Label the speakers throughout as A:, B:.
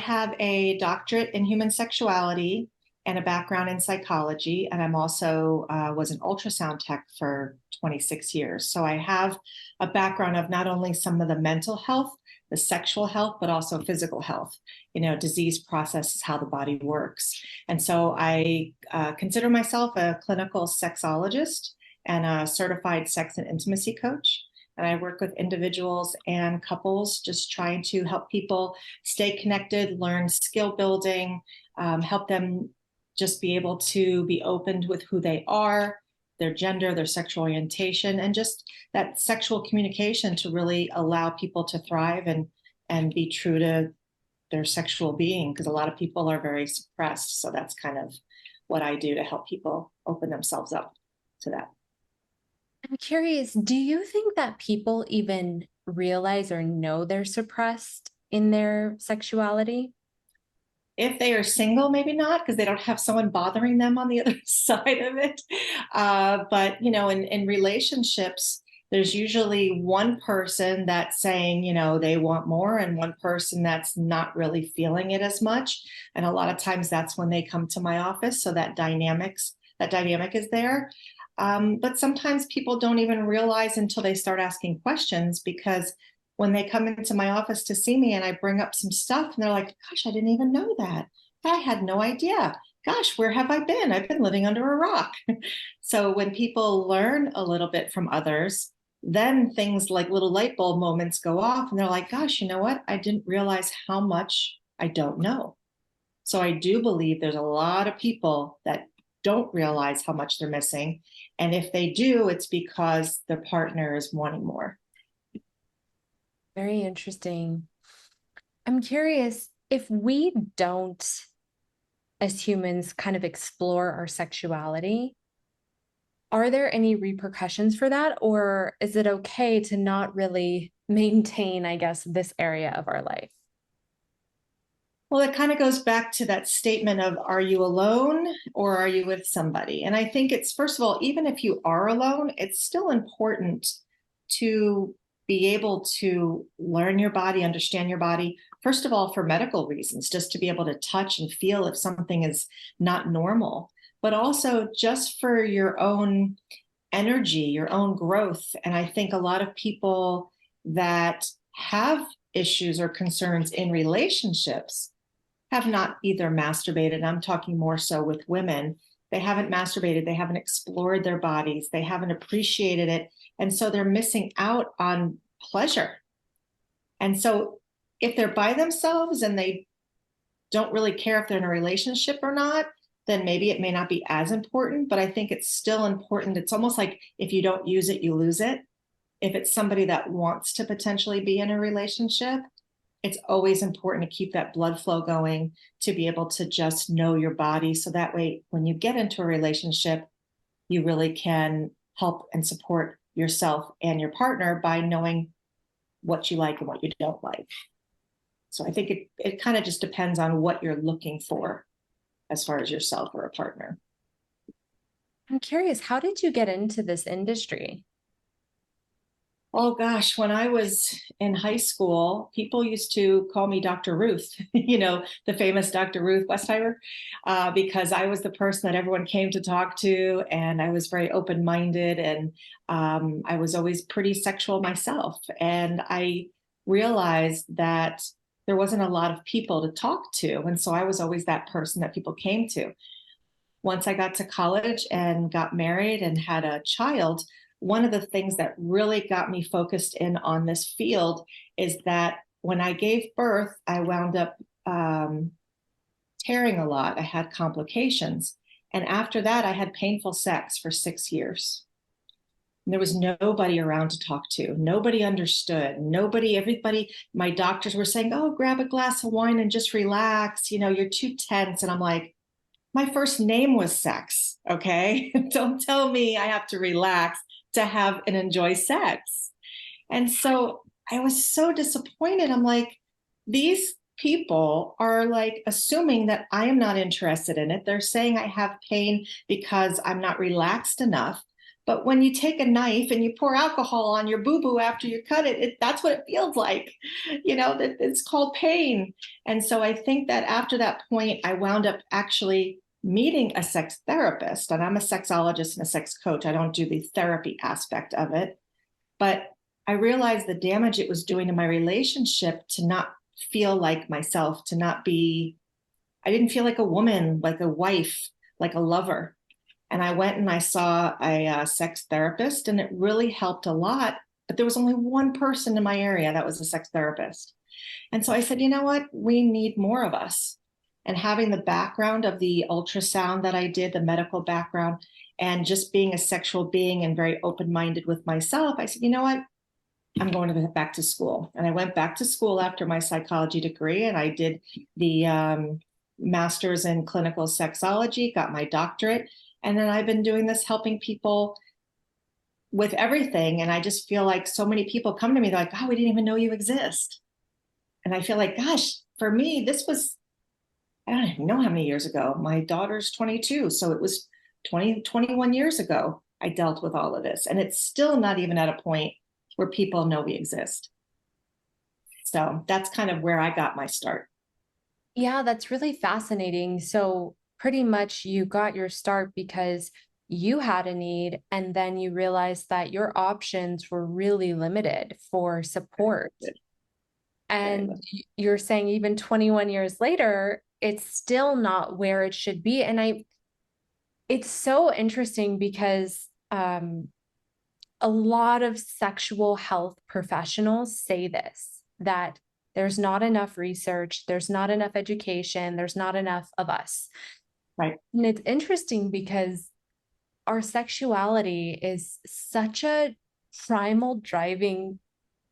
A: have a doctorate in human sexuality and a background in psychology, and I'm also was an ultrasound tech for 26 years. So I have a background of not only some of the mental health, the sexual health, but also physical health. Disease processes how the body works. And so I consider myself a clinical sexologist and a certified sex and intimacy coach. And I work with individuals and couples, just trying to help people stay connected, learn skill building, help them just be able to be open with who they are, their gender, their sexual orientation, and just that sexual communication to really allow people to thrive and be true to their sexual being, because a lot of people are very suppressed. So that's kind of what I do to help people open themselves up to that.
B: I'm curious, do you think that people even realize or know they're suppressed in their sexuality?
A: If they are single, maybe not, because they don't have someone bothering them on the other side of it. But in relationships, there's usually one person that's saying, they want more, and one person that's not really feeling it as much. And a lot of times that's when they come to my office. So that dynamic is there. But sometimes people don't even realize until they start asking questions, because when they come into my office to see me and I bring up some stuff and they're like, gosh, I didn't even know that. I had no idea. Gosh, where have I been? I've been living under a rock. So when people learn a little bit from others, then things like little light bulb moments go off and they're like, gosh, you know what? I didn't realize how much I don't know. So I do believe there's a lot of people that don't realize how much they're missing. And if they do, it's because their partner is wanting more.
B: Very interesting. I'm curious if we don't, as humans, kind of explore our sexuality, are there any repercussions for that? Or is it okay to not really maintain, I guess, this area of our life?
A: Well, it kind of goes back to that statement of, are you alone or are you with somebody? And I think it's, first of all, even if you are alone, it's still important to be able to learn your body, understand your body, first of all, for medical reasons, just to be able to touch and feel if something is not normal, but also just for your own energy, your own growth. And I think a lot of people that have issues or concerns in relationships have not either masturbated. I'm talking more so with women. They haven't masturbated. They haven't explored their bodies. They haven't appreciated it. And so they're missing out on pleasure. And so if they're by themselves and they don't really care if they're in a relationship or not, then maybe it may not be as important, but I think it's still important. It's almost like if you don't use it, you lose it. If it's somebody that wants to potentially be in a relationship, it's always important to keep that blood flow going, to be able to just know your body. So that way, when you get into a relationship, you really can help and support yourself and your partner by knowing what you like and what you don't like. So I think it kind of just depends on what you're looking for as far as yourself or a partner.
B: I'm curious, how did you get into this industry?
A: Oh gosh, when I was in high school, people used to call me Dr. Ruth, the famous Dr. Ruth Westheimer, because I was the person that everyone came to talk to, and I was very open-minded, and I was always pretty sexual myself. And I realized that there wasn't a lot of people to talk to, and so I was always that person that people came to. Once I got to college and got married and had a child, one of the things that really got me focused in on this field is that when I gave birth, I wound up tearing a lot. I had complications. And after that, I had painful sex for 6 years. And there was nobody around to talk to. Nobody understood. Everybody, my doctors were saying, oh, grab a glass of wine and just relax. You're too tense. And I'm like, my first name was sex. Okay. Don't tell me I have to relax to have and enjoy sex. And so I was so disappointed. I'm like, these people are like assuming that I am not interested in it. They're saying I have pain because I'm not relaxed enough. But when you take a knife and you pour alcohol on your boo-boo after you cut it, that's what it feels like. That it's called pain. And so I think that after that point, I wound up actually meeting a sex therapist, and I'm a sexologist and a sex coach. I don't do the therapy aspect of it, but I realized the damage it was doing to my relationship to not feel like myself, to not be, I didn't feel like a woman, like a wife, like a lover. And I went and I saw a sex therapist, and it really helped a lot. But there was only one person in my area that was a sex therapist. And so I said, you know what? We need more of us. And having the background of the ultrasound that I did, the medical background, and just being a sexual being and very open-minded with myself, I said, you know what? I'm going to back to school. And I went back to school after my psychology degree, and I did the master's in clinical sexology, got my doctorate. And then I've been doing this, helping people with everything. And I just feel like so many people come to me, they're like, oh, we didn't even know you exist. And I feel like, gosh, for me, this was, I don't even know how many years ago. My daughter's 22. So it was 21 years ago I dealt with all of this. And it's still not even at a point where people know we exist. So that's kind of where I got my start.
B: Yeah, that's really fascinating. So pretty much you got your start because you had a need, and then you realized that your options were really limited for support. And you're saying even 21 years later, it's still not where it should be. And it's so interesting because a lot of sexual health professionals say this, that there's not enough research, there's not enough education, there's not enough of us.
A: Right.
B: And it's interesting because our sexuality is such a primal driving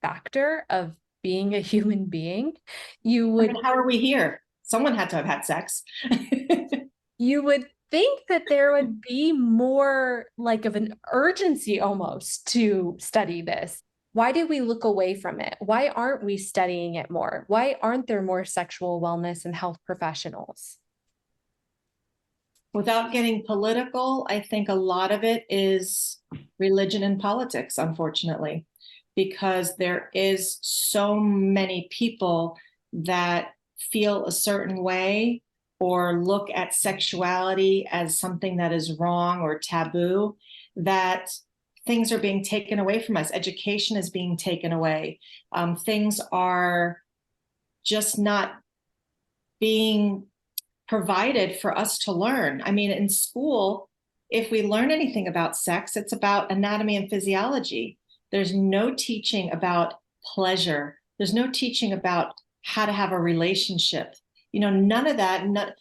B: factor of being a human being. You
A: I
B: would
A: mean, how are we here? Someone had to have had sex.
B: you would think that there would be more like of an urgency almost to study this. Why do we look away from it? Why aren't we studying it more? Why aren't there more sexual wellness and health professionals?
A: Without getting political, I think a lot of it is religion and politics, unfortunately, because there is so many people that feel a certain way or look at sexuality as something that is wrong or taboo, that things are being taken away from us. Education is being taken away. Things are just not being provided for us to learn. I mean, in school, if we learn anything about sex, it's about anatomy and physiology. There's no teaching about pleasure. There's no teaching about how to have a relationship. None of that.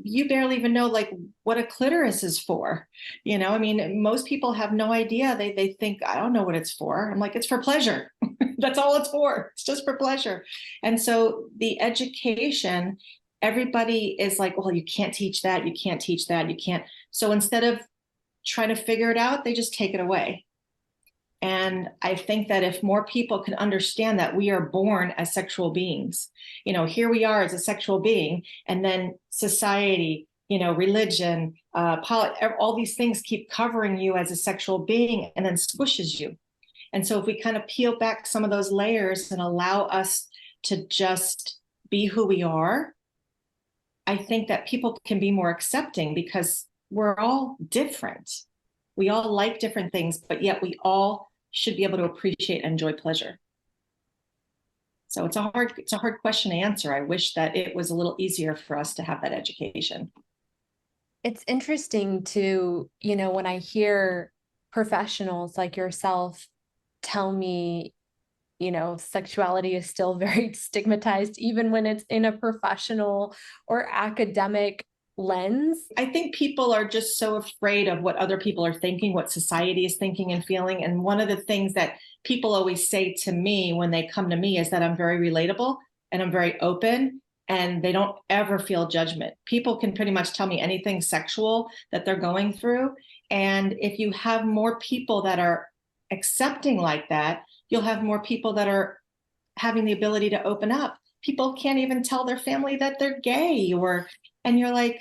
A: You barely even know like what a clitoris is for. I mean, most people have no idea. They think, I don't know what it's for. I'm like, it's for pleasure. That's all it's for. It's just for pleasure. And so the education, everybody is like, well, you can't teach that. You can't teach that. You can't. So instead of trying to figure it out, they just take it away. And I think that if more people can understand that we are born as sexual beings, here we are as a sexual being, and then society, religion, all these things keep covering you as a sexual being and then squishes you. And so if we kind of peel back some of those layers and allow us to just be who we are, I think that people can be more accepting because we're all different. We all like different things, but yet we all should be able to appreciate and enjoy pleasure. So it's a hard question to answer. I wish that it was a little easier for us to have that education.
B: It's interesting to, when I hear professionals like yourself tell me, sexuality is still very stigmatized, even when it's in a professional or academic lens.
A: I think people are just so afraid of what other people are thinking, what society is thinking and feeling. And one of the things that people always say to me when they come to me is that I'm very relatable and I'm very open, and they don't ever feel judgment. People can pretty much tell me anything sexual that they're going through. And if you have more people that are accepting like that, you'll have more people that are having the ability to open up. People can't even tell their family that they're gay, and you're like,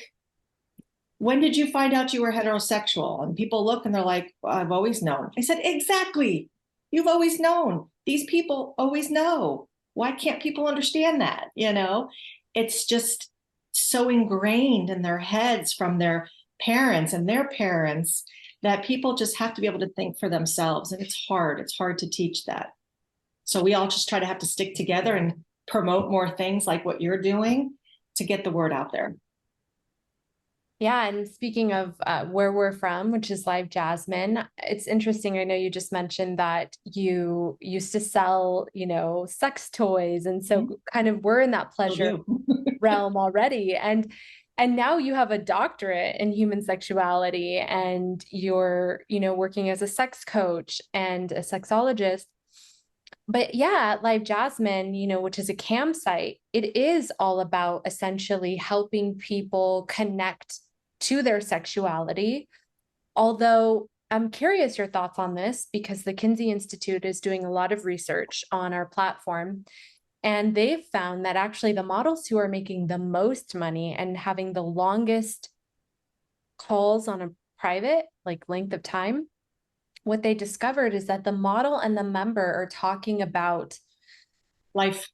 A: when did you find out you were heterosexual? And people look and they're like, well, I've always known. I said, exactly. You've always known. These people always know. Why can't people understand that? It's just so ingrained in their heads from their parents and their parents that people just have to be able to think for themselves. And it's hard. It's hard to teach that. So we all just try to have to stick together and promote more things like what you're doing to get the word out there.
B: Yeah, and speaking of where we're from, which is Live Jasmine, it's interesting. I know you just mentioned that you used to sell, sex toys, and so kind of we're in that pleasure realm already. And now you have a doctorate in human sexuality, and you're, working as a sex coach and a sexologist. But yeah, at Live Jasmine, which is a campsite, it is all about essentially helping people connect to their sexuality. Although I'm curious your thoughts on this because the Kinsey Institute is doing a lot of research on our platform. And they've found that actually the models who are making the most money and having the longest calls on a private, like length of time, what they discovered is that the model and the member are talking about
A: Life.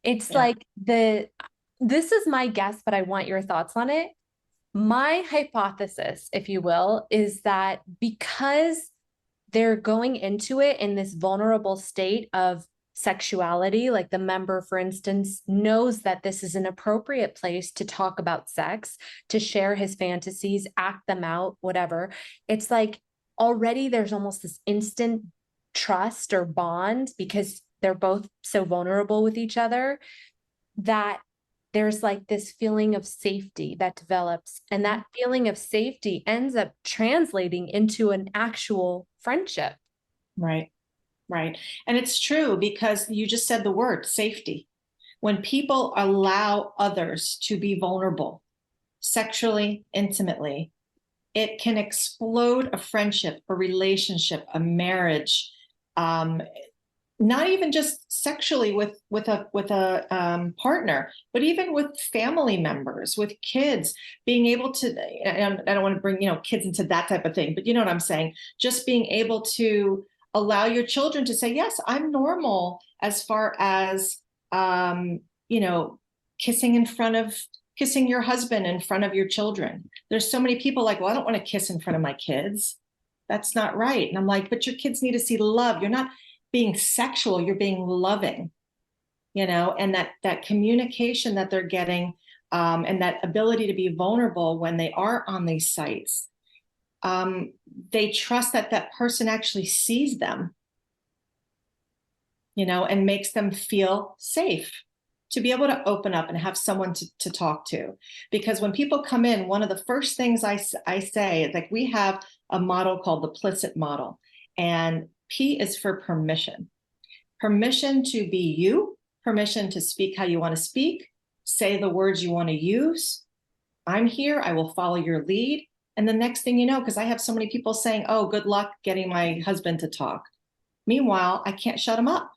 B: It's
A: Yeah.
B: like this is my guess, but I want your thoughts on it. My hypothesis, if you will, is that because they're going into it in this vulnerable state of sexuality, like the member, for instance, knows that this is an appropriate place to talk about sex, to share his fantasies, act them out, whatever. It's like already there's almost this instant trust or bond because they're both so vulnerable with each other that there's like this feeling of safety that develops, and that feeling of safety ends up translating into an actual friendship.
A: Right. And it's true because you just said the word safety. When people allow others to be vulnerable sexually, intimately, it can explode a friendship, a relationship, a marriage, not even just sexually with a partner, but even with family members, with kids, being able to. And I don't want to bring kids into that type of thing, but you know what I'm saying. Just being able to allow your children to say, yes, I'm normal as far as you know, kissing your husband in front of your children. There's so many people like, well, I don't want to kiss in front of my kids. That's not right. And I'm like, but your kids need to see love. You're not being sexual, you're being loving, and that communication that they're getting, and that ability to be vulnerable when they are on these sites. They trust that that person actually sees them, and makes them feel safe to be able to open up and have someone to talk to. Because when people come in, one of the first things I say is like, we have a model called the Plicit model. And P is for permission. Permission to be you, permission to speak how you want to speak, say the words you want to use. I'm here, I will follow your lead. And the next thing you know, because I have so many people saying, oh, good luck getting my husband to talk. Meanwhile, I can't shut him up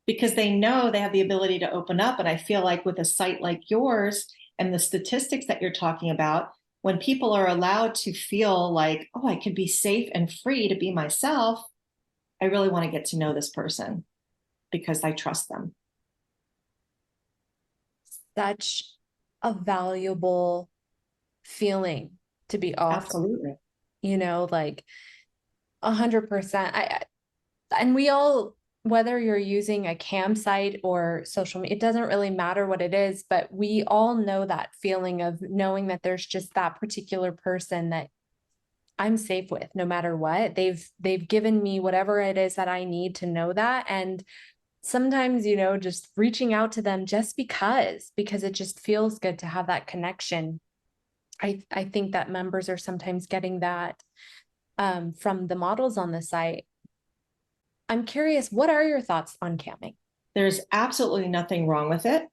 A: because they know they have the ability to open up. And I feel like with a site like yours and the statistics that you're talking about, when people are allowed to feel like, oh, I could be safe and free to be myself, I really want to get to know this person because I trust them.
B: Such a valuable feeling to be offered.
A: Absolutely.
B: Like 100%. And we all, whether you're using a campsite or social media, it doesn't really matter what it is, but we all know that feeling of knowing that there's just that particular person that I'm safe with no matter what. They've given me whatever it is that I need to know that. And sometimes, just reaching out to them just because it just feels good to have that connection. I think that members are sometimes getting that from the models on the site. I'm curious, what are your thoughts on camming?
A: There's absolutely nothing wrong with it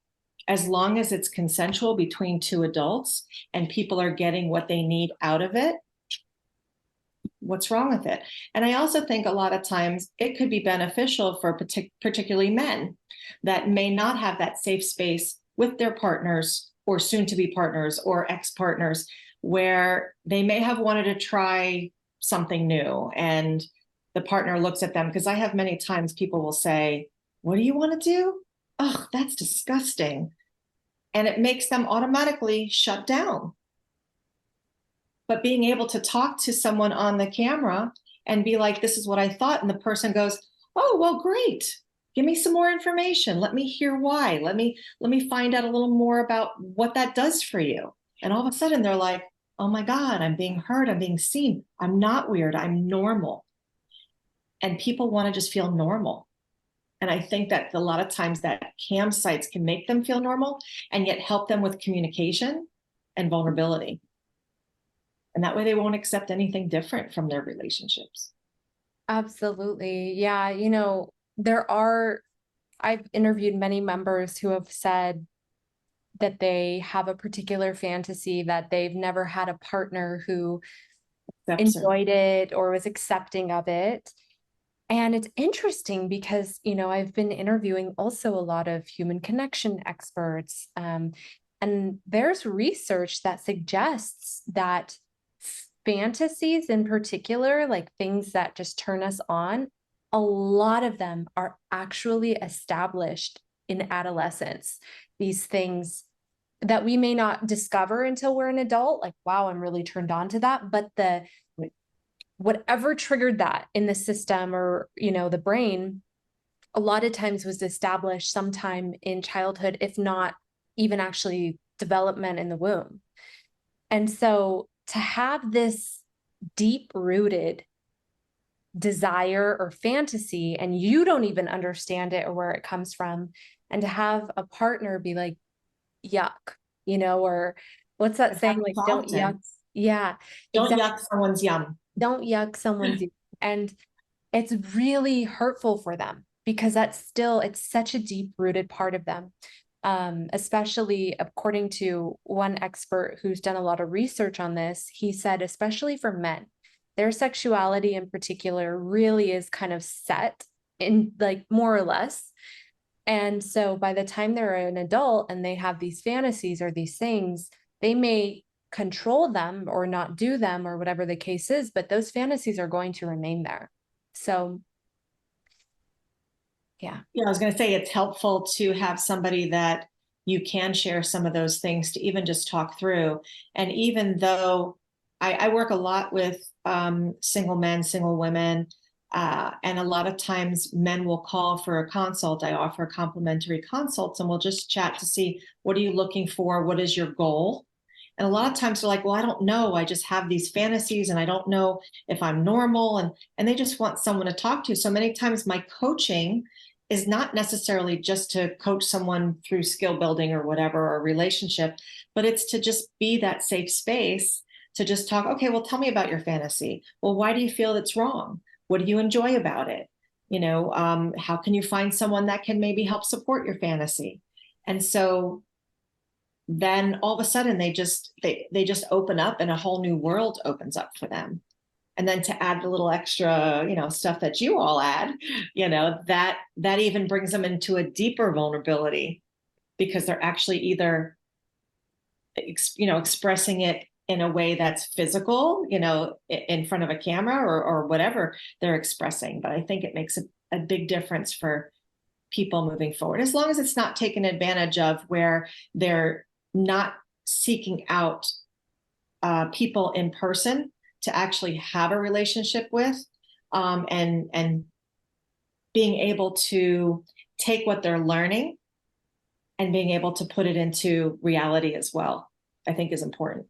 A: as long as it's consensual between two adults and people are getting what they need out of it. What's wrong with it? And I also think a lot of times it could be beneficial for particularly men that may not have that safe space with their partners or soon to be partners or ex-partners, where they may have wanted to try something new and the partner looks at them, because I have many times people will say, what do you want to do? Oh, that's disgusting. And it makes them automatically shut down. But being able to talk to someone on the camera and be like, this is what I thought. And the person goes, oh, well, great. Give me some more information. Let me hear why. Let me find out a little more about what that does for you. And all of a sudden they're like, oh my God, I'm being heard. I'm being seen. I'm not weird. I'm normal. And people want to just feel normal. And I think that a lot of times that cam sites can make them feel normal and yet help them with communication and vulnerability. And that way they won't accept anything different from their relationships.
B: Absolutely. Yeah. I've interviewed many members who have said that they have a particular fantasy that they've never had a partner who enjoyed it or was accepting of it. And it's interesting because, I've been interviewing also a lot of human connection experts. And there's research that suggests that fantasies in particular, like things that just turn us on, a lot of them are actually established in adolescence. These things that we may not discover until we're an adult, like, wow, I'm really turned on to that. But whatever triggered that in the system or, the brain, a lot of times was established sometime in childhood, if not even actually development in the womb. And so to have this deep rooted desire or fantasy, and you don't even understand it or where it comes from, and to have a partner be like, yuck, or what's that saying? Like, don't yuck. Yeah,
A: don't
B: exactly.
A: yuck someone's yum.
B: Don't yuck someone's yum. And it's really hurtful for them because it's such a deep rooted part of them. Especially according to one expert who's done a lot of research on this, he said, especially for men, their sexuality in particular really is kind of set in, like, more or less. And so by the time they're an adult and they have these fantasies or these things, they may control them or not do them or whatever the case is, but those fantasies are going to remain there. So yeah.
A: Yeah, I was going to say it's helpful to have somebody that you can share some of those things to even just talk through. And even though I work a lot with single men, single women, and a lot of times men will call for a consult. I offer complimentary consults and we'll just chat to see, what are you looking for? What is your goal? And a lot of times they're like, well, I don't know. I just have these fantasies and I don't know if I'm normal. And they just want someone to talk to. So many times my coaching is not necessarily just to coach someone through skill building or whatever, or relationship, but it's to just be that safe space to just talk. Okay, well, tell me about your fantasy. Well, why do you feel it's wrong? What do you enjoy about it? How can you find someone that can maybe help support your fantasy? And so then all of a sudden they just open up and a whole new world opens up for them. And then to add a little extra, stuff that you all add, that even brings them into a deeper vulnerability, because they're actually either, expressing it in a way that's physical, in front of a camera or whatever they're expressing. But I think it makes a big difference for people moving forward, as long as it's not taken advantage of, where they're not seeking out people in person to actually have a relationship with, and being able to take what they're learning and being able to put it into reality as well, I think is important.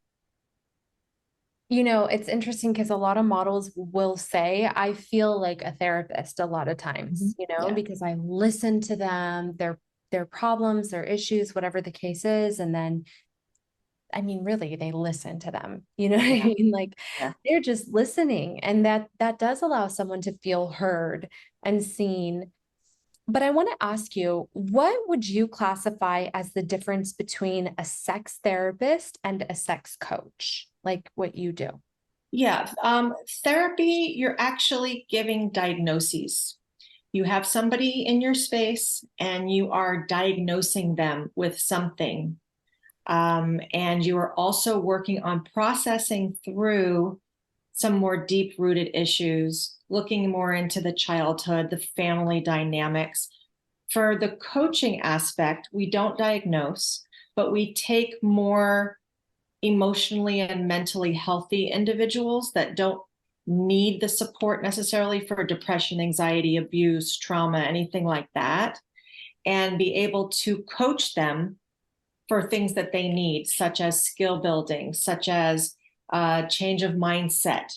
B: It's interesting because a lot of models will say, I feel like a therapist a lot of times,
A: Yeah.
B: because I listen to them, their problems, their issues, whatever the case is. And then, I mean, really, they listen to them, what I mean? Like,
A: Yeah.
B: they're just listening. And that does allow someone to feel heard and seen. But I want to ask you, what would you classify as the difference between a sex therapist and a sex coach, like what you do?
A: Yeah. Therapy, you're actually giving diagnoses. You have somebody in your space and you are diagnosing them with something. And you are also working on processing through some more deep rooted issues, looking more into the childhood, the family dynamics. For the coaching aspect, we don't diagnose, but we take more emotionally and mentally healthy individuals that don't need the support necessarily for depression, anxiety, abuse, trauma, anything like that, and be able to coach them for things that they need, such as skill building, such as change of mindset,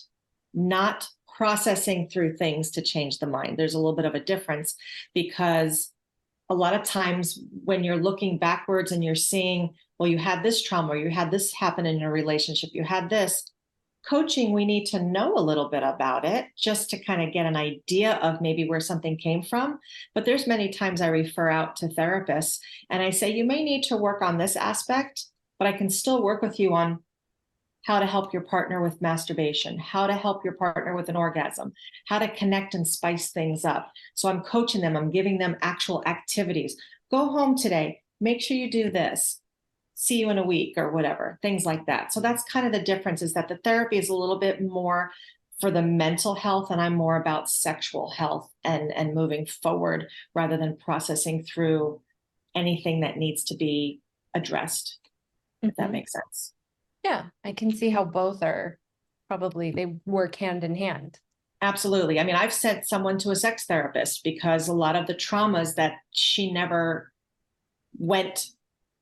A: not processing through things to change the mind. There's a little bit of a difference because a lot of times when you're looking backwards and you're seeing, well, you had this trauma, or you had this happen in your relationship, you had this. Coaching, we need to know a little bit about it just to kind of get an idea of maybe where something came from. But there's many times I refer out to therapists and I say, you may need to work on this aspect, but I can still work with you on how to help your partner with masturbation, how to help your partner with an orgasm, how to connect and spice things up. So I'm coaching them, I'm giving them actual activities. Go home today, make sure you do this. See you in a week or whatever, things like that. So that's kind of the difference, is that the therapy is a little bit more for the mental health and I'm more about sexual health and moving forward rather than processing through anything that needs to be addressed, if that makes sense.
B: Yeah, I can see how both are probably, they work hand in hand.
A: Absolutely. I mean, I've sent someone to a sex therapist because a lot of the traumas that she never went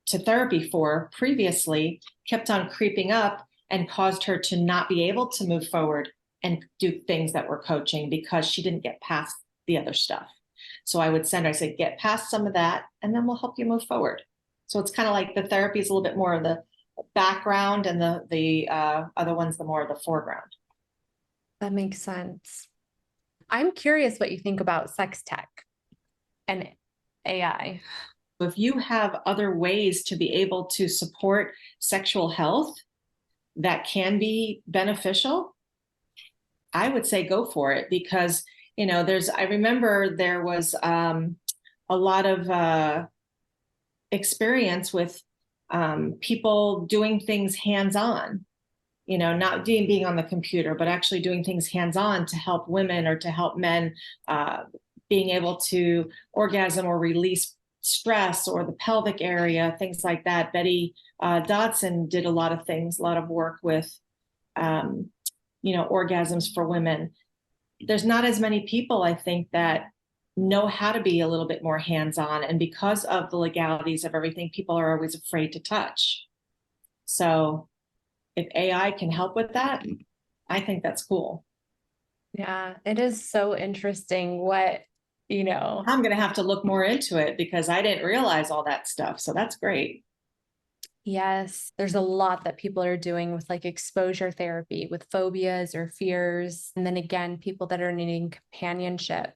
A: to therapy for previously kept on creeping up and caused her to not be able to move forward and do things that were coaching because she didn't get past the other stuff. So I would send her, I said, get past some of that and then we'll help you move forward. So it's kind of like the therapy is a little bit more of the background and the other one's the more of the foreground.
B: That makes sense. I'm curious what you think about sex tech and AI.
A: If you have other ways to be able to support sexual health that can be beneficial, I would say go for it because, I remember there was a lot of experience with people doing things hands-on, not being on the computer, but actually doing things hands-on to help women or to help men being able to orgasm or release stress or the pelvic area, things like that. Betty Dodson did a lot of things, a lot of work with, orgasms for women. There's not as many people, I think, that know how to be a little bit more hands-on. And because of the legalities of everything, people are always afraid to touch. So if AI can help with that, I think that's cool.
B: Yeah, it is so interesting what,
A: I'm going to have to look more into it because I didn't realize all that stuff. So that's great.
B: yes, there's a lot that people are doing with like exposure therapy with phobias or fears. And then again, people that are needing companionship,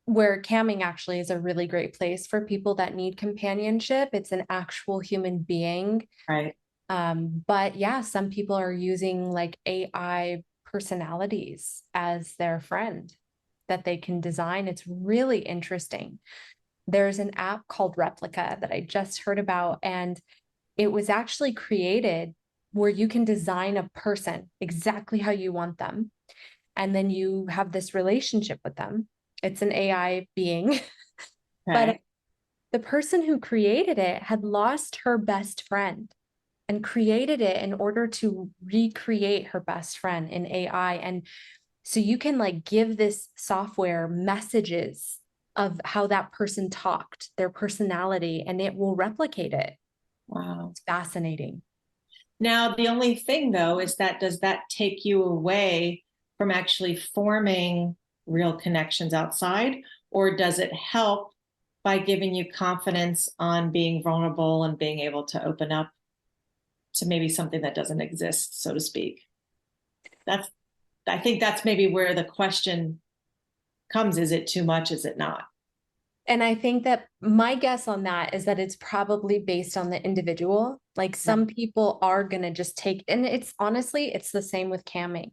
B: where camming actually is a really great place for people that need companionship. It's an actual human being.
A: Right.
B: But yeah, some people are using like AI personalities as their friend that they can design. It's really interesting. There's an app called Replica that I just heard about, and it was actually created where you can design a person exactly how you want them. And then you have this relationship with them. It's an AI being, but
A: Okay.
B: the person who created it had lost her best friend and created it in order to recreate her best friend in AI. And so you can like give this software messages of how that person talked, their personality, and it will replicate it.
A: Wow.
B: It's fascinating.
A: Now, the only thing though is that does that take you away from actually forming real connections outside, or does it help by giving you confidence on being vulnerable and being able to open up to maybe something that doesn't exist, so to speak? That's, I think that's maybe where the question comes. Is it too much? Is it not?
B: And I think that my guess on that is that it's probably based on the individual. Like some people are going to just take, and it's honestly, it's the same with camming.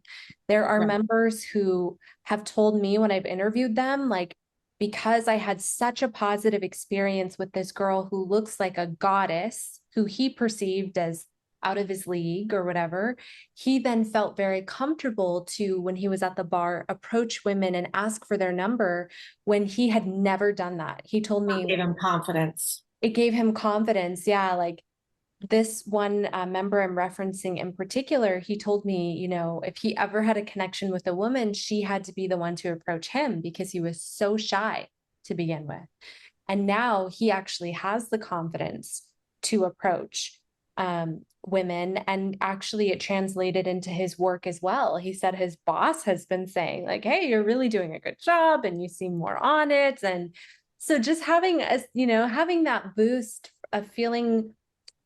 B: There are
A: Right.
B: members who have told me when I've interviewed them, like, because I had such a positive experience with this girl who looks like a goddess, who he perceived as out of his league or whatever, he then felt very comfortable to, when he was at the bar, approach women and ask for their number when he had never done that. He told me
A: Gave him confidence.
B: it gave him confidence. Yeah, like this one member I'm referencing in particular, he told me, you know, if he ever had a connection with a woman, she had to be the one to approach him because he was so shy to begin with. And now he actually has the confidence to approach women. And actually, it translated into his work as well. He said his boss has been saying, like, hey, you're really doing a good job and you seem more on it. And so just having a, you know, having that boost of feeling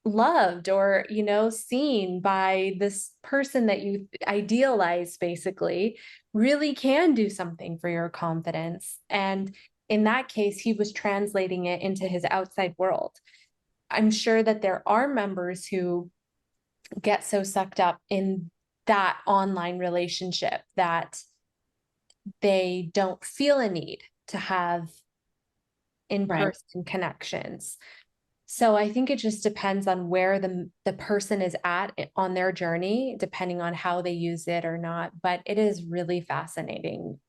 B: loved or, you know, seen by this person that you idealize basically really can do something for your confidence. And in that case, he was translating it into his outside world. I'm sure that there are members who get so sucked up in that online relationship that they don't feel a need to have
A: Right.
B: in-person connections. So I think it just depends on where the person is at on their journey, depending on how they use it or not. But it is really fascinating.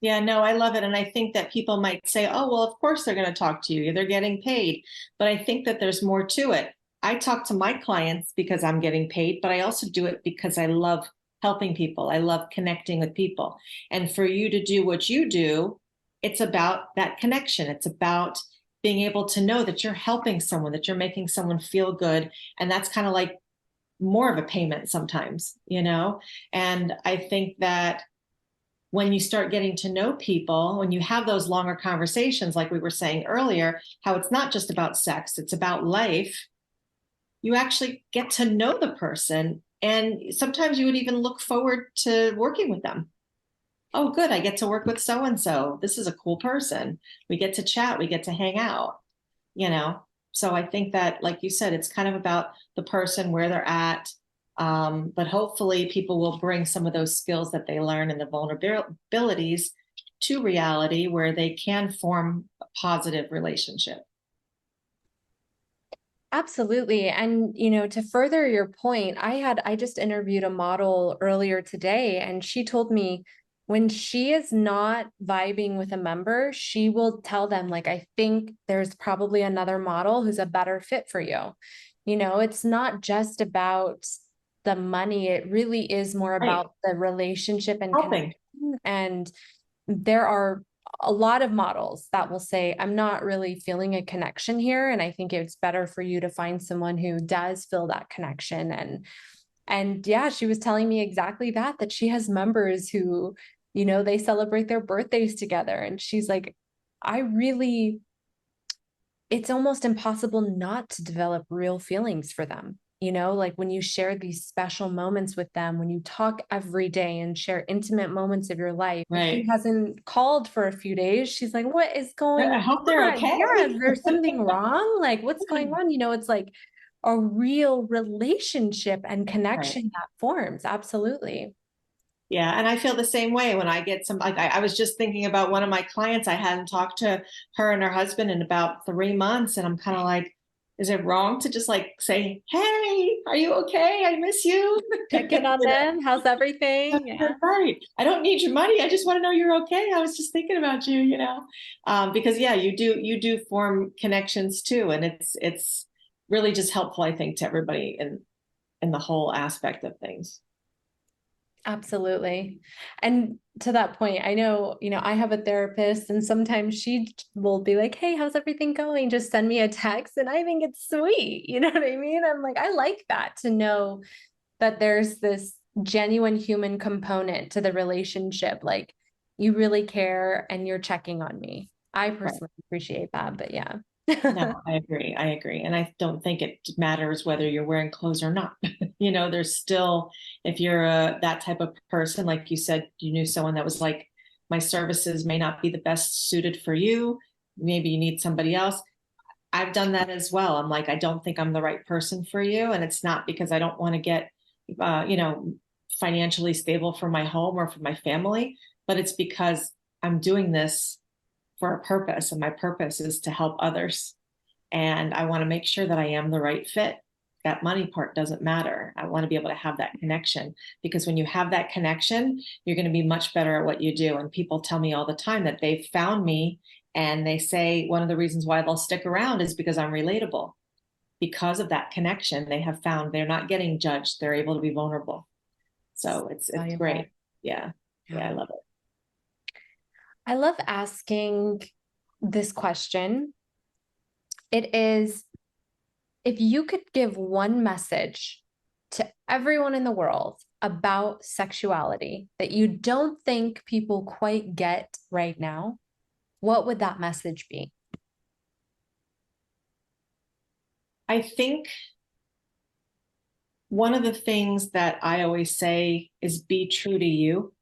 A: Yeah, no, I love it. And I think that people might say, oh, well, of course they're going to talk to you. They're getting paid. But I think that there's more to it. I talk to my clients because I'm getting paid, but I also do it because I love helping people. I love connecting with people. And for you to do what you do, it's about that connection. It's about being able to know that you're helping someone, that you're making someone feel good. And that's kind of like more of a payment sometimes, you know? And I think that when you start getting to know people, when you have those longer conversations, like we were saying earlier, how it's not just about sex, it's about life, you actually get to know the person. And sometimes you would even look forward to working with them. Oh, good, I get to work with so and so. This is a cool person. We get to chat, we get to hang out, you know? So I think that, like you said, it's kind of about the person, where they're at. But hopefully, people will bring some of those skills that they learn and the vulnerabilities to reality where they can form a positive relationship.
B: Absolutely. And, you know, to further your point, I just interviewed a model earlier today, and she told me when she is not vibing with a member, she will tell them, like, I think there's probably another model who's a better fit for you. You know, it's not just about the money, it really is more
A: Right.
B: about the relationship and
A: Helping.
B: connection. And there are a lot of models that will say, I'm not really feeling a connection here. And I think it's better for you to find someone who does feel that connection. And yeah, she was telling me exactly that, that she has members who, you know, they celebrate their birthdays together. And she's like, I really, it's almost impossible not to develop real feelings for them. You know, like when you share these special moments with them, when you talk every day and share intimate moments of your life. If he
A: Right.
B: hasn't called for a few days, she's like, what is going
A: I hope they're
B: on?
A: okay.
B: Yeah, is there something wrong? Like, what's going on? You know, it's like a real relationship and
A: Right.
B: connection that forms. Absolutely.
A: Yeah, and I feel the same way when I get some. Like I was just thinking about one of my clients. I hadn't talked to her and her husband in about 3 months, and I'm kind of like, is it wrong to just like say, "Hey, are you okay? I miss you."
B: Check in on
A: You know,
B: them. How's everything? Yeah.
A: right. I don't need your money. I just want to know you're okay. I was just thinking about you. Because yeah, you do form connections too, and it's really just helpful, I think, to everybody in the whole aspect of things.
B: Absolutely. And to that point, I know, you know, I have a therapist and sometimes she will be like, "Hey, how's everything going? Just send me a text." And I think it's sweet. You know what I mean? I'm like, I like that, to know that there's this genuine human component to the relationship. Like you really care and you're checking on me. I
A: Right.
B: personally appreciate that, but yeah.
A: No, I agree. I agree. And I don't think it matters whether you're wearing clothes or not. There's still, if you're that type of person, like you said, you knew someone that was like, my services may not be the best suited for you. Maybe you need somebody else. I've done that as well. I'm like, I don't think I'm the right person for you. And it's not because I don't want to get, uh, you know, financially stable for my home or for my family, but it's because I'm doing this for a purpose, and my purpose is to help others. And I want to make sure that I am the right fit. That money part doesn't matter. I want to be able to have that connection, because when you have that connection, you're going to be much better at what you do. And people tell me all the time that they've found me, and they say one of the reasons why they'll stick around is because I'm relatable. Because of that connection, they have found they're not getting judged. They're able to be vulnerable. So it's great. Yeah. Yeah, I love it.
B: I love asking this question. It is, if you could give one message to everyone in the world about sexuality that you don't think people quite get right now, what would that message be?
A: I think one of the things that I always say is be true to you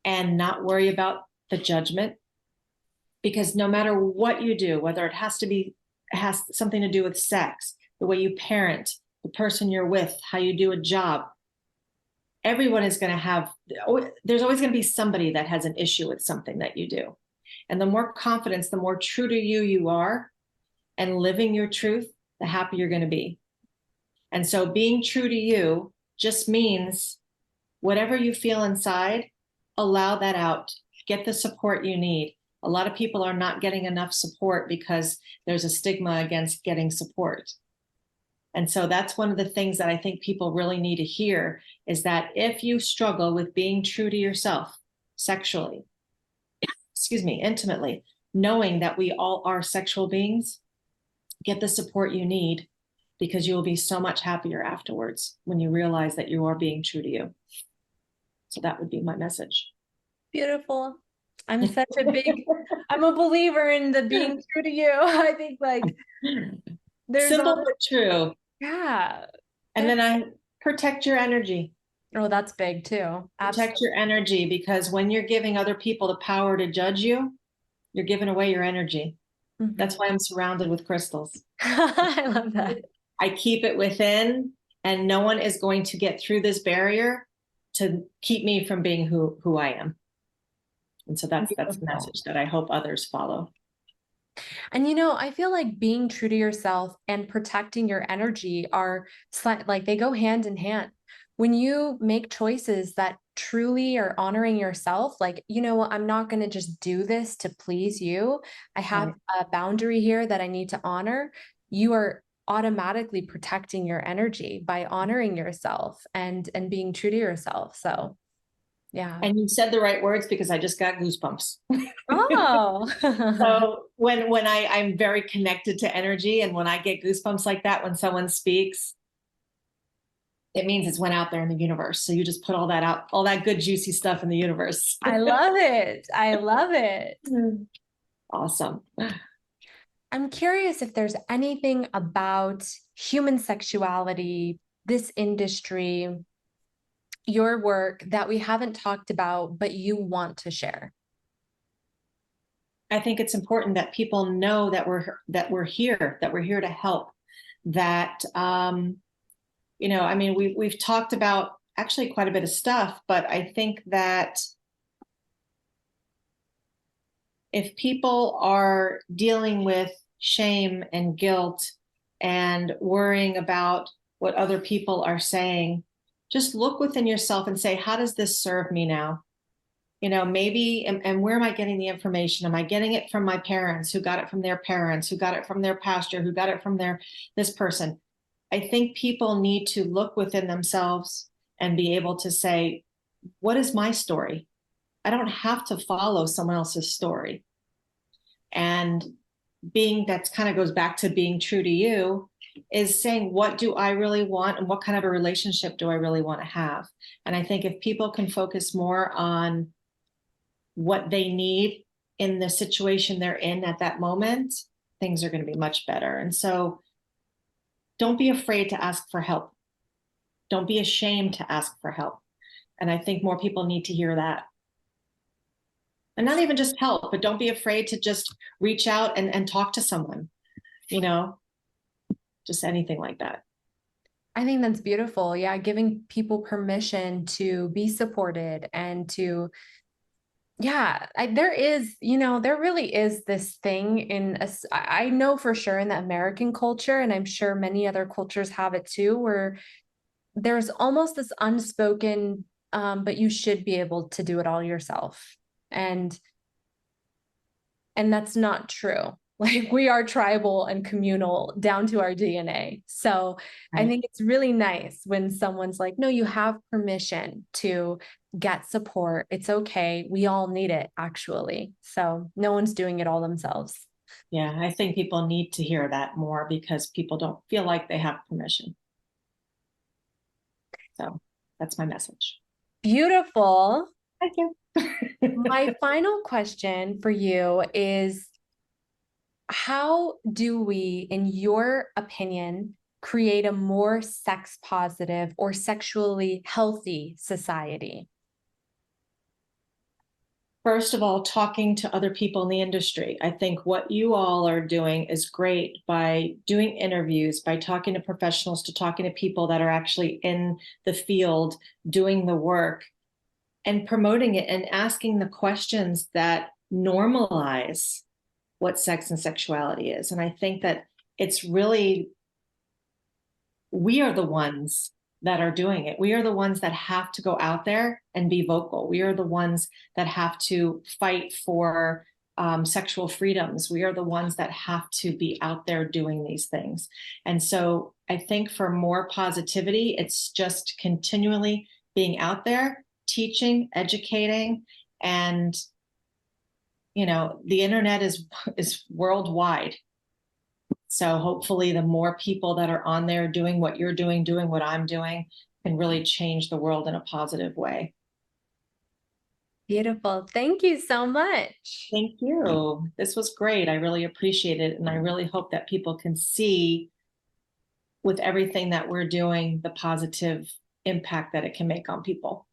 A: and not worry about the judgment. Because no matter what you do, whether it has something to do with sex, the way you parent, the person you're with, how you do a job, everyone is going to have, there's always going to be somebody that has an issue with something that you do. And the more confidence, the more true to you are and living your truth, the happier you're going to be. And so being true to you just means whatever you feel inside, allow that out, get the support you need. A lot of people are not getting enough support because there's a stigma against getting support. And so that's one of the things that I think people really need to hear, is that if you struggle with being true to yourself sexually, intimately, knowing that we all are sexual beings, get the support you need, because you will be so much happier afterwards when you realize that you are being true to you. So that would be my message.
B: Beautiful. I'm a believer in the being true to you. I think there's
A: simple but true.
B: Yeah.
A: And then I protect your energy.
B: Oh, that's big too.
A: Protect your energy, because when you're giving other people the power to judge you, you're giving away your energy. Mm-hmm. That's why I'm surrounded with crystals.
B: I love that.
A: I keep it within, and no one is going to get through this barrier to keep me from being who I am. And so that's the message that I hope others follow.
B: And I feel like being true to yourself and protecting your energy are like they go hand in hand. When you make choices that truly are honoring yourself, like, I'm not going to just do this to please you. I have a boundary here that I need to honor. You are automatically protecting your energy by honoring yourself and being true to yourself. So yeah.
A: And you said the right words, because I just got goosebumps.
B: Oh.
A: So when I'm very connected to energy, and when I get goosebumps like that, when someone speaks, it means it's went out there in the universe. So you just put all that out, all that good, juicy stuff in the universe.
B: I love it. I love it.
A: Awesome.
B: I'm curious if there's anything about human sexuality, this industry, your work that we haven't talked about, but you want to share.
A: I think it's important that people know that we're here to help. That we've talked about actually quite a bit of stuff, but I think that if people are dealing with shame and guilt and worrying about what other people are saying, just look within yourself and say, how does this serve me now? Maybe, and where am I getting the information? Am I getting it from my parents, who got it from their parents, who got it from their pastor, who got it from this person? I think people need to look within themselves and be able to say, what is my story? I don't have to follow someone else's story. And that kind of goes back to being true to you, is saying, what do I really want, and what kind of a relationship do I really want to have? And I think if people can focus more on what they need in the situation they're in at that moment, things are going to be much better. And so don't be afraid to ask for help. Don't be ashamed to ask for help. And I think more people need to hear that. And not even just help, but don't be afraid to just reach out and talk to someone, just anything like that.
B: I think that's beautiful. Yeah. Giving people permission to be supported and to Yeah, there is, there really is this thing I know for sure in the American culture, and I'm sure many other cultures have it too, where there's almost this unspoken, but you should be able to do it all yourself. And that's not true. Like we are tribal and communal down to our DNA. So I
A: Right.
B: think it's really nice when someone's like, no, you have permission to get support. It's okay. We all need it, actually. So no one's doing it all themselves.
A: Yeah, I think people need to hear that more because people don't feel like they have permission. So that's my message.
B: Beautiful.
A: Thank you.
B: My final question for you is, how do we, in your opinion, create a more sex positive or sexually healthy society?
A: First of all, talking to other people in the industry. I think what you all are doing is great by doing interviews, by talking to professionals, to talking to people that are actually in the field doing the work and promoting it and asking the questions that normalize what sex and sexuality is. And I think that it's really, we are the ones that are doing it. We are the ones that have to go out there and be vocal. We are the ones that have to fight for sexual freedoms. We are the ones that have to be out there doing these things. And so I think for more positivity, it's just continually being out there, teaching, educating, and the internet is worldwide. So hopefully the more people that are on there doing what you're doing what I'm doing, can really change the world in a positive way.
B: Beautiful. Thank you so much.
A: Thank you. This was great. I really appreciate it. And I really hope that people can see with everything that we're doing, the positive impact that it can make on people.